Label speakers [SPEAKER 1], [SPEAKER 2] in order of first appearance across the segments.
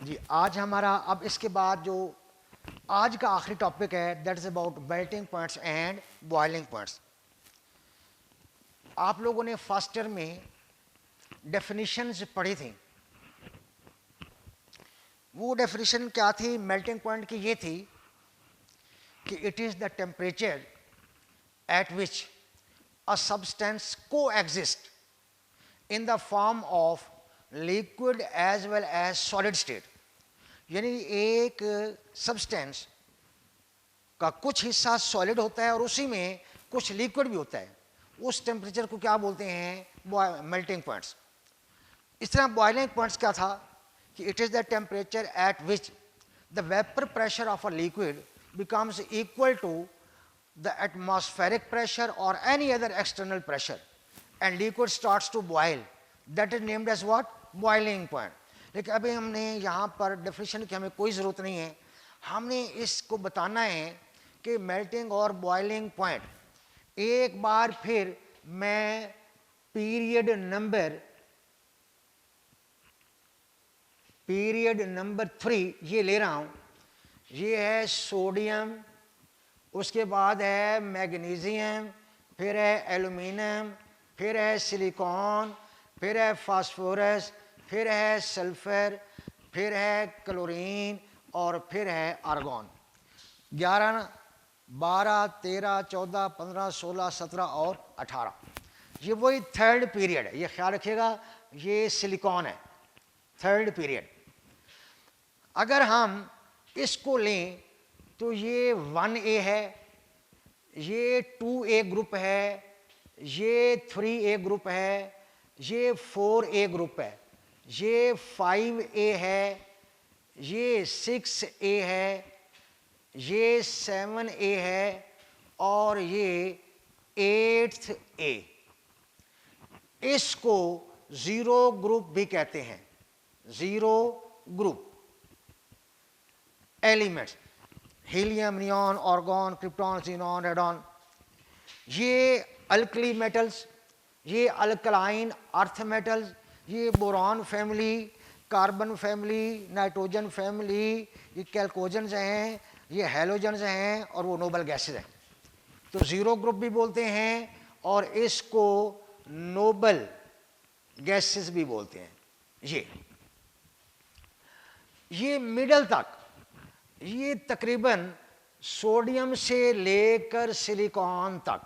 [SPEAKER 1] जी, आज हमारा अब इसके बाद जो आज का आखिरी टॉपिक है that is about melting points and boiling points. आप लोगों ने फर्स्ट ईयर में डेफिनेशंस पढ़ी थी। वो डेफिनेशन क्या थी मेल्टिंग पॉइंट की? ये थी कि it is the temperature at which a substance coexist in the form of liquid as well as solid state. यानी एक सब्सटेंस का कुछ हिस्सा सॉलिड होता है और उसी में कुछ लिक्विड भी होता है। उस टेम्परेचर को क्या बोलते हैं? Melting points. इस तरह बॉइलिंग पॉइंट्स क्या था कि it is the temperature at which the vapour pressure of a liquid becomes equal to the atmospheric pressure और any other external pressure and liquid starts to boil. That is named as what? Boiling point. लेकिन अभी हमने यहाँ पर definition की हमें कोई ज़रूरत नहीं है। हमने इसको बताना है कि मेल्टिंग और बॉइलिंग पॉइंट एक बार फिर मैं पीरियड नंबर 3 ये ले रहा हूँ। ये है सोडियम, उसके बाद है मैग्नीशियम, फिर है एल्यूमिनियम, फिर है सिलिकॉन, फिर है फास्फोरस, फिर है सल्फर, फिर है क्लोरीन और फिर है आर्गॉन। 11, 12, 13, 14, 15, 16, 17 और 18। ये वही थर्ड पीरियड है। ये ख्याल रखिएगा, ये सिलिकॉन है, थर्ड पीरियड। अगर हम इसको लें तो ये 1A है, ये 2A ग्रुप है, ये 3A ग्रुप है, ये 4A ग्रुप है, ये 5A है, ये 6A है, ये 7A है और ये 8A। इसको जीरो ग्रुप भी कहते हैं। Zero group elements, helium, neon, argon, krypton, xenon, radon. ये अल्कली मेटल्स, ये अल्कलाइन अर्थ मेटल्स, ये boron family, carbon family, nitrogen family, ये कैल्कोजन्स हैं, ये हैलोजन्स हैं और वो नोबल गैसेज हैं। तो ज़ीरो ग्रुप भी बोलते हैं और इसको नोबल गैसेज भी बोलते हैं। ये मिडल तक, ये तकरीबन सोडियम से लेकर सिलिकॉन तक,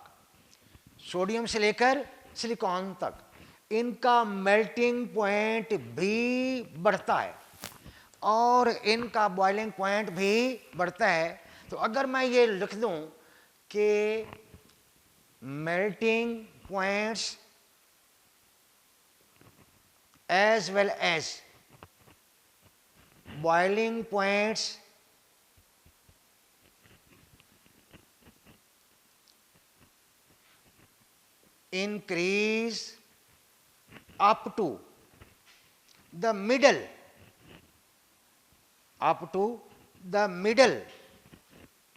[SPEAKER 1] सोडियम से लेकर सिलिकॉन तक इनका मेल्टिंग पॉइंट भी बढ़ता है और इनका बॉइलिंग पॉइंट भी बढ़ता है। तो अगर मैं ये लिख दूं कि melting points as well as boiling points increase up to the middle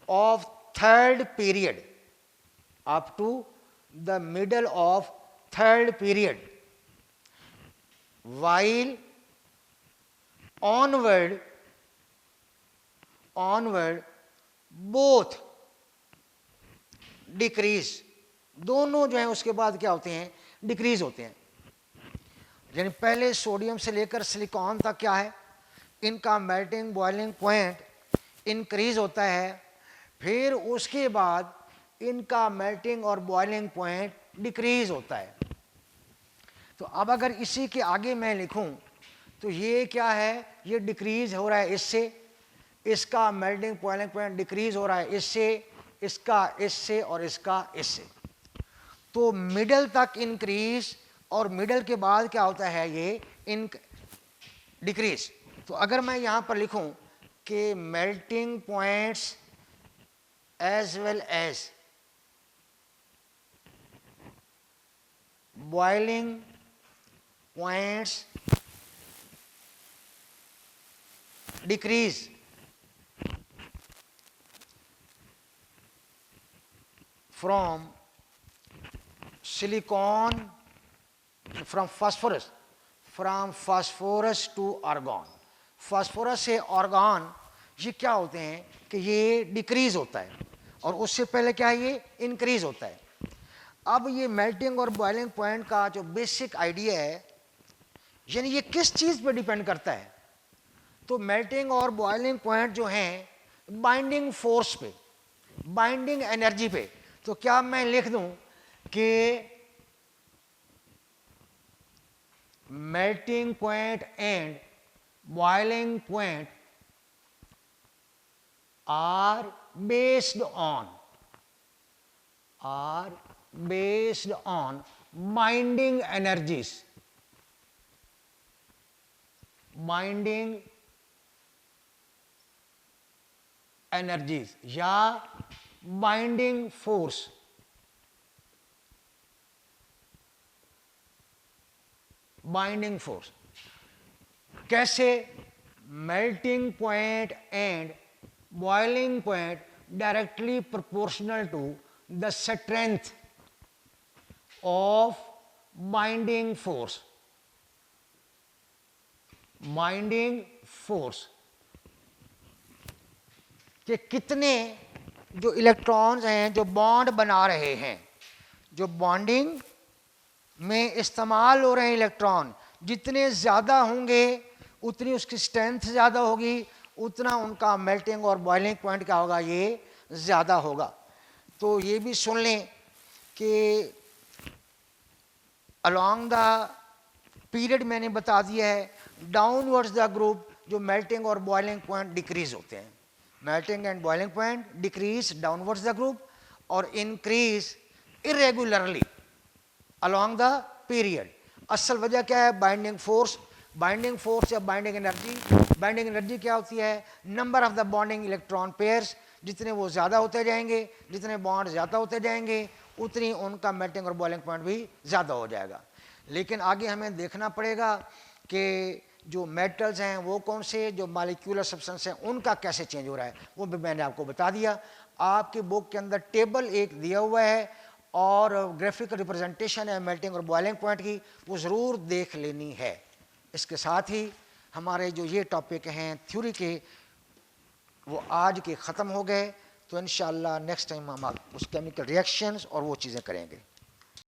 [SPEAKER 1] of third period, up to the middle of third period, while onward both decrease। दोनों जो है उसके बाद क्या होते हैं? डिक्रीज होते हैं। यानी पहले सोडियम से लेकर सिलिकॉन तक क्या है? इनका मेल्टिंग बॉइलिंग पॉइंट इंक्रीज होता है, फिर उसके बाद इनका मेल्टिंग और बॉइलिंग पॉइंट डिक्रीज होता है। तो अब अगर इसी के आगे मैं लिखूं तो ये क्या है? ये डिक्रीज हो रहा है इससे, इसका मेल्टिंग बॉइलिंग पॉइंट डिक्रीज हो रहा है इससे, इसका इससे और इसका इससे। तो मिडल तक इंक्रीज और मिडल के बाद क्या होता है? ये डिक्रीज। तो अगर मैं यहां पर लिखूं कि melting points as well as boiling points decrease from silicon, from phosphorus to argon, phosphorus से ऑर्गन ये क्या होते हैं कि ये डिक्रीज होता है और उससे पहले क्या है ये इंक्रीज होता है। अब ये मेल्टिंग और बॉइलिंग पॉइंट का जो बेसिक आइडिया है, यानी ये किस चीज़ पे डिपेंड करता है, तो मेल्टिंग और बॉइलिंग पॉइंट जो हैं बाइंडिंग फोर्स पे, बाइंडिंग एनर्जी पे। तो क्या मैं लिख दूं कि melting point and boiling point are based on binding energies, या बाइंडिंग फोर्स। बाइंडिंग फोर्स कैसे? Melting point and boiling point directly proportional to the strength of binding force. Binding force कि कितने जो इलेक्ट्रॉन्स हैं जो बॉन्ड बना रहे हैं, जो बॉन्डिंग में इस्तेमाल हो रहे हैं इलेक्ट्रॉन, जितने ज़्यादा होंगे उतनी उसकी स्ट्रेंथ ज़्यादा होगी, उतना उनका मेल्टिंग और बॉइलिंग पॉइंट क्या होगा, ये ज़्यादा होगा। तो ये भी सुन लें कि अलोंग द पीरियड मैंने बता दिया है, डाउनवर्ड्स द ग्रुप जो मेल्टिंग और बॉइलिंग पॉइंट डिक्रीज होते हैं। Melting and boiling point decrease downwards the group और increase irregularly along the period. असल वजह क्या है? Binding force. बाइंडिंग फोर्स या बाइंडिंग एनर्जी, बाइंडिंग एनर्जी क्या होती है? Number of the bonding electron pairs, जितने वो ज़्यादा होते जाएंगे, जितने बॉन्ड ज़्यादा होते जाएंगे उतनी उनका मेल्टिंग और बॉइलिंग पॉइंट भी ज़्यादा हो जाएगा। लेकिन आगे हमें देखना पड़ेगा कि जो मेटल्स हैं वो कौन से, जो मॉलिक्यूलर सब्सटेंस हैं उनका कैसे चेंज हो रहा है, वो भी मैंने आपको बता दिया। आपकी बुक के अंदर टेबल एक दिया हुआ है और ग्राफिकल रिप्रेजेंटेशन है मेल्टिंग और बॉइलिंग पॉइंट की, वो ज़रूर देख लेनी है। इसके साथ ही हमारे जो ये टॉपिक हैं थ्योरी के, वो आज के ख़त्म हो गए। तो इंशाअल्लाह नेक्स्ट टाइम हम उस केमिकल रिएक्शंस और वो चीज़ें करेंगे।